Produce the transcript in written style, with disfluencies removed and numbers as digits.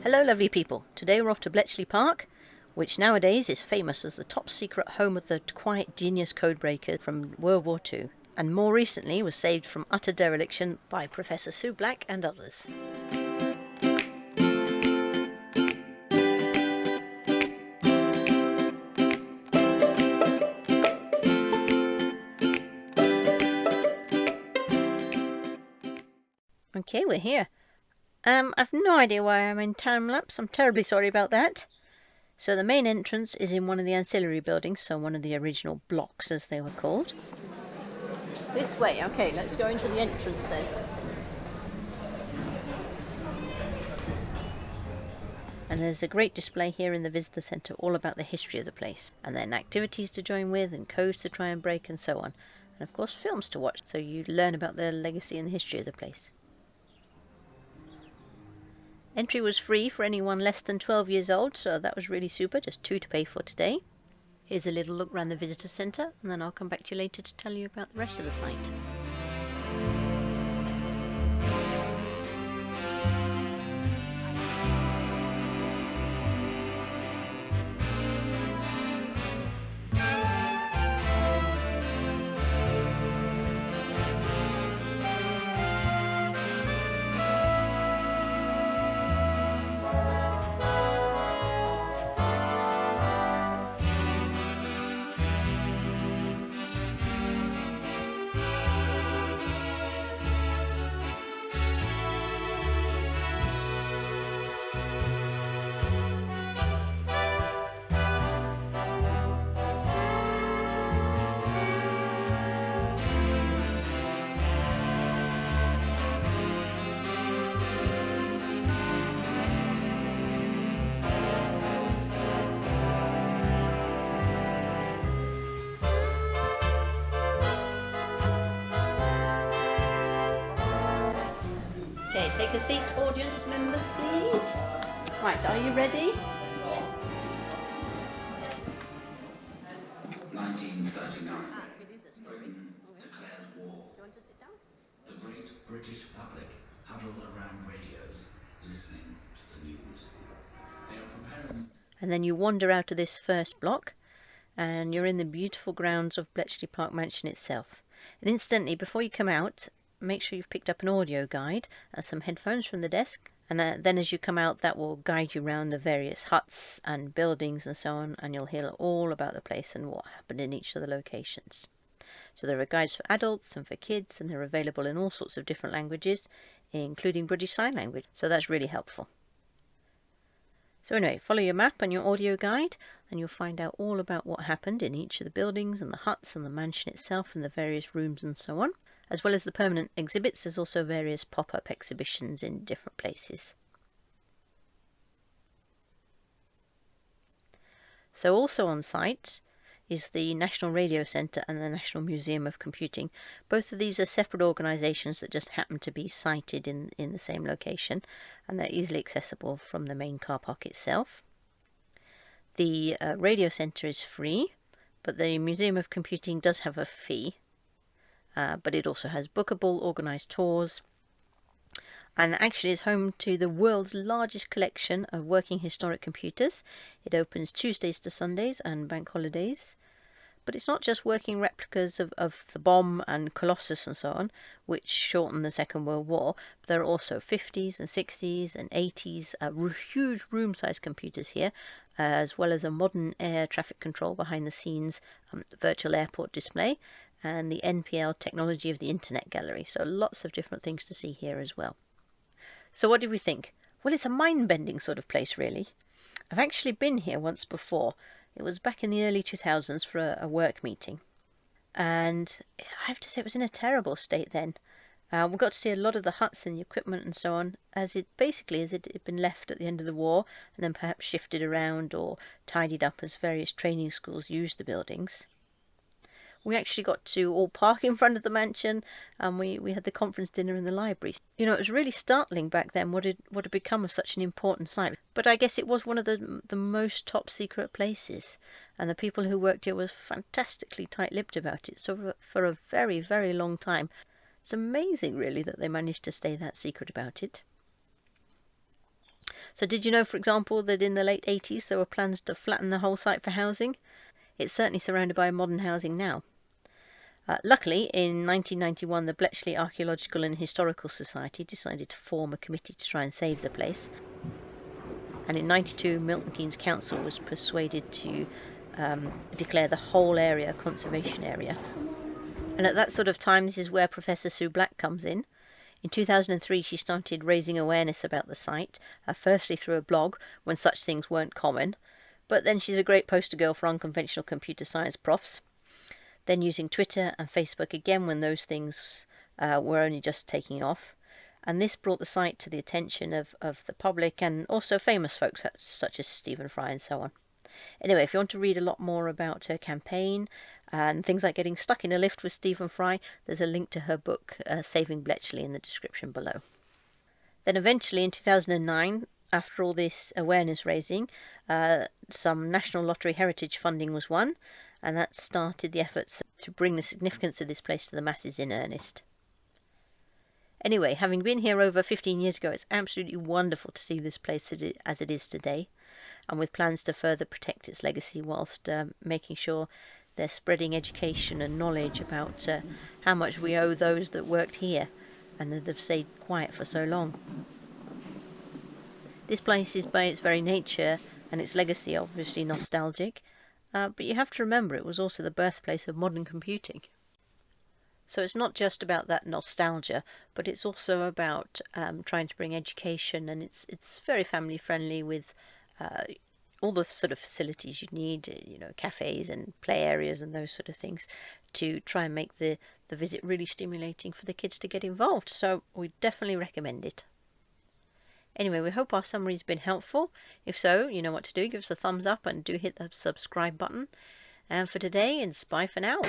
Hello lovely people, today we're off to Bletchley Park, which nowadays is famous as the top secret home of the quiet genius codebreaker from World War II, and more recently was saved from utter dereliction by Professor Sue Black and others. Okay, we're here. I've no idea why I'm in time-lapse. I'm terribly sorry about that. So the main entrance is in one of the ancillary buildings, so one of the original blocks as they were called. This way, okay, let's go into the entrance then. And there's a great display here in the visitor centre all about the history of the place, and then activities to join with and codes to try and break and so on. And of course films to watch, so you learn about the legacy and the history of the place. Entry was free for anyone less than 12 years old, so that was really super, just £2 to pay for today. Here's a little look around the visitor centre, and then I'll come back to you later to tell you about the rest of the site. Okay, take a seat, audience members, please. Right, are you ready? 1939. Britain declares war. The great British public huddle around radios, listening to the news. They are preparing. And then you wander out of this first block, and you're in the beautiful grounds of Bletchley Park Mansion itself. And incidentally, before you come out, make sure you've picked up an audio guide and some headphones from the desk, and then as you come out that will guide you around the various huts and buildings and so on, and you'll hear all about the place and what happened in each of the locations. So there are guides for adults and for kids, and they're available in all sorts of different languages, including British Sign Language, so that's really helpful. So anyway, follow your map and your audio guide, and you'll find out all about what happened in each of the buildings and the huts and the mansion itself and the various rooms and so on. As well as the permanent exhibits, there's also various pop-up exhibitions in different places. So also on site is the National Radio Centre and the National Museum of Computing. Both of these are separate organisations that just happen to be sited in the same location, and they're easily accessible from the main car park itself. The Radio Centre is free, but the Museum of Computing does have a fee. But it also has bookable, organised tours, and actually is home to the world's largest collection of working historic computers. It opens Tuesdays to Sundays and bank holidays. But it's not just working replicas of the bomb and Colossus and so on, which shortened the Second World War. But there are also 50s and 60s and 80s huge room-sized computers here, as well as a modern air traffic control behind the scenes virtual airport display, and the NPL Technology of the Internet Gallery. So lots of different things to see here as well. So what did we think? Well, it's a mind-bending sort of place, really. I've actually been here once before. It was back in the early 2000s for a work meeting. And I have to say it was in a terrible state then. We got to see a lot of the huts and the equipment and so on, as it had been left at the end of the war and then perhaps shifted around or tidied up as various training schools used the buildings. We actually got to all park in front of the mansion, and we had the conference dinner in the library. You know, it was really startling back then what had become of such an important site. But I guess it was one of the most top secret places, and the people who worked here were fantastically tight-lipped about it. So for a very, very long time, it's amazing really that they managed to stay that secret about it. So did you know, for example, that in the late 80s there were plans to flatten the whole site for housing? It's certainly surrounded by modern housing now. Luckily, in 1991, the Bletchley Archaeological and Historical Society decided to form a committee to try and save the place. And in 92, Milton Keynes Council was persuaded to declare the whole area a conservation area. And at that sort of time, this is where Professor Sue Black comes in. In 2003, she started raising awareness about the site, firstly through a blog, when such things weren't common, but then she's a great poster girl for unconventional computer science profs. Then using Twitter and Facebook again when those things were only just taking off. And this brought the site to the attention of the public and also famous folks such as Stephen Fry and so on. Anyway, if you want to read a lot more about her campaign and things like getting stuck in a lift with Stephen Fry, there's a link to her book, Saving Bletchley, in the description below. Then eventually in 2009, after all this awareness raising, some National Lottery Heritage funding was won, and that started the efforts to bring the significance of this place to the masses in earnest. Anyway, having been here over 15 years ago, it's absolutely wonderful to see this place as it is today, and with plans to further protect its legacy whilst making sure they're spreading education and knowledge about how much we owe those that worked here and that have stayed quiet for so long. This place is by its very nature and its legacy obviously nostalgic, but you have to remember it was also the birthplace of modern computing. So it's not just about that nostalgia, but it's also about trying to bring education, and it's very family friendly with all the sort of facilities you need, cafes and play areas and those sort of things, to try and make the visit really stimulating for the kids to get involved. So we definitely recommend it. Anyway, we hope our summary's been helpful. If so, you know what to do. Give us a thumbs up and do hit the subscribe button. And for today, it's bye for now.